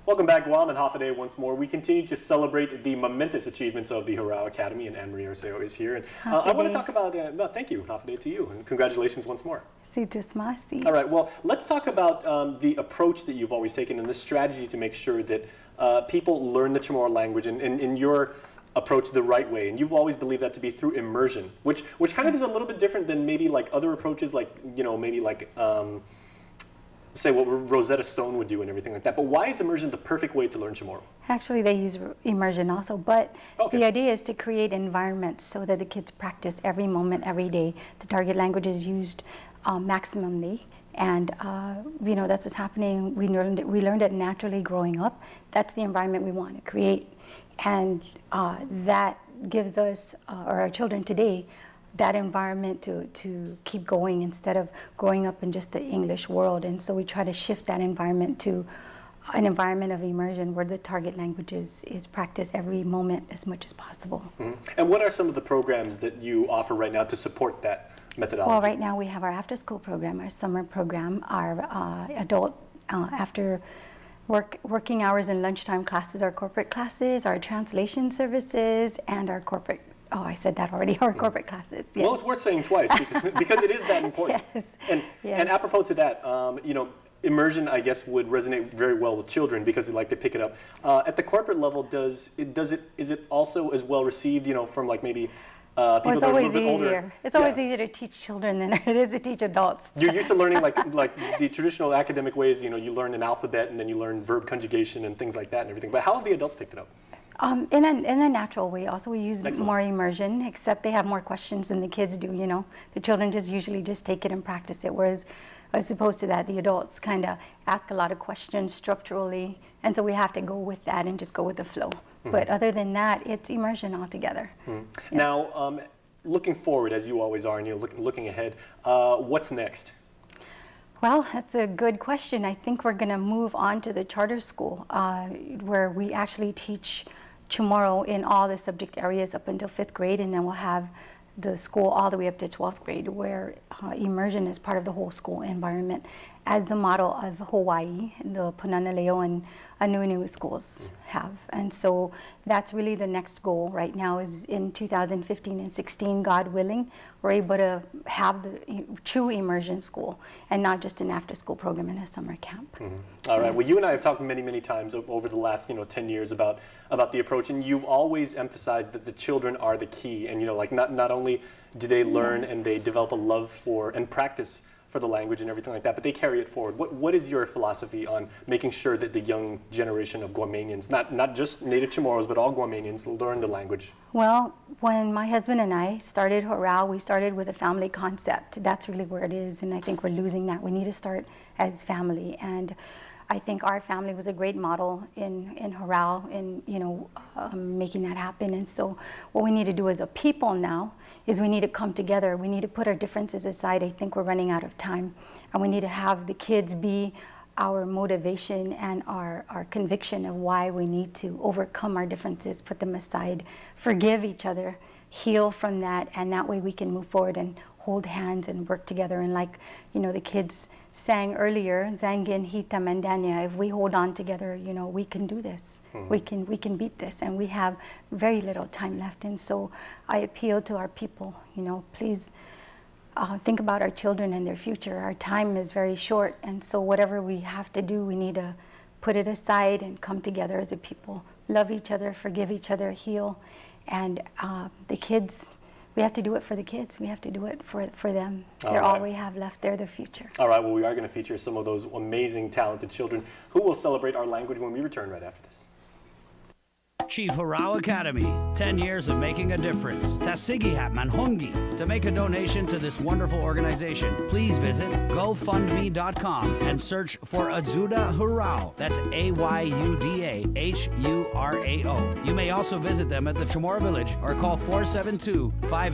Welcome back, Guam and Hafaday once more. We continue to celebrate the momentous achievements of the Hurao Academy, and Marie Arceo is here. And I want to talk about, thank you, Hafaday to you, and congratulations once more. All right, well, let's talk about the approach that you've always taken and the strategy to make sure that people learn the Chamorro language in your approach the right way. And you've always believed that to be through immersion, which kind of is a little bit different than maybe like other approaches, like, you know, maybe like, say what Rosetta Stone would do and everything like that. But why is immersion the perfect way to learn Chamorro? Actually, they use immersion also, but the idea is to create environments so that the kids practice every moment, every day. The target language is used maximally, and you know, that's what's happening. We learned it naturally growing up. That's the environment we want to create, and that gives us, or our children today, that environment to keep going instead of growing up in just the English world. And so we try to shift that environment to an environment of immersion where the target language is practiced every moment as much as possible. Mm-hmm. And what are some of the programs that you offer right now to support that methodology? Well, right now we have our after-school program, our summer program, our adult after working hours and lunchtime classes, our corporate classes, our translation services, and our corporate, oh, I said that already, our corporate classes. Yes. Well, it's worth saying twice because it is that important. Yes. And apropos to that, you know, immersion, I guess, would resonate very well with children because they like to pick it up. At the corporate level, is it also as well received, you know, from like maybe people it's that are a always little bit easier. older? It's always easier to teach children than it is to teach adults. You're used to learning like the traditional academic ways. You know, you learn an alphabet and then you learn verb conjugation and things like that and everything. But how have the adults picked it up? In a natural way. Also, we use Excellent. more immersion, except they have more questions than the kids do, you know. The children usually just take it and practice it, whereas as opposed to that, the adults kind of ask a lot of questions structurally, and so we have to go with that and just go with the flow. Mm-hmm. But other than that, it's immersion altogether. Mm-hmm. Yeah. Now, looking forward, as you always are, and you're looking ahead, what's next? Well, that's a good question. I think we're going to move on to the charter school, where we actually teach Chamorro in all the subject areas up until 5th grade, and then we'll have the school all the way up to 12th grade, where immersion is part of the whole school environment, as the model of Hawaii, the Punanaleo and Anuinu schools have. And so that's really the next goal right now, is in 2015 and 16, God willing, we're able to have the true immersion school and not just an after-school program in a summer camp. Mm-hmm. All right. Well, you and I have talked many, many times over the last 10 years about the approach, and you've always emphasized that the children are the key, and like not only do they learn and they develop a love for and practice for the language and everything like that, but they carry it forward. What is your philosophy on making sure that the young generation of Guamanians, not just native Chamorros, but all Guamanians, learn the language? Well, when my husband and I started Hurao, we started with a family concept. That's really where it is, and I think we're losing that. We need to start as family, and I think our family was a great model in Hurao in making that happen. And so what we need to do as a people now is we need to come together. We need to put our differences aside. I think we're running out of time, and we need to have the kids be our motivation and our conviction of why we need to overcome our differences, put them aside, forgive each other, heal from that, and that way we can move forward and hold hands and work together. And like, the kids sang earlier, Zangin, Hita, Mandanya, if we hold on together, we can do this. Mm-hmm. We can beat this, and we have very little time left. And so I appeal to our people, please think about our children and their future. Our time is very short, and so whatever we have to do, we need to put it aside and come together as a people, love each other, forgive each other, heal. And the kids, we have to do it for the kids. We have to do it for them. They're all we have left. They're the future. All right, well, we are going to feature some of those amazing, talented children who will celebrate our language when we return right after this. Chief Hurao Academy, 10 years of making a difference. Tasigihat Manhongi. To make a donation to this wonderful organization, please visit GoFundMe.com and search for Azuda Hurao. That's AYUDA HURAO. You may also visit them at the Chamorro Village or call 472-5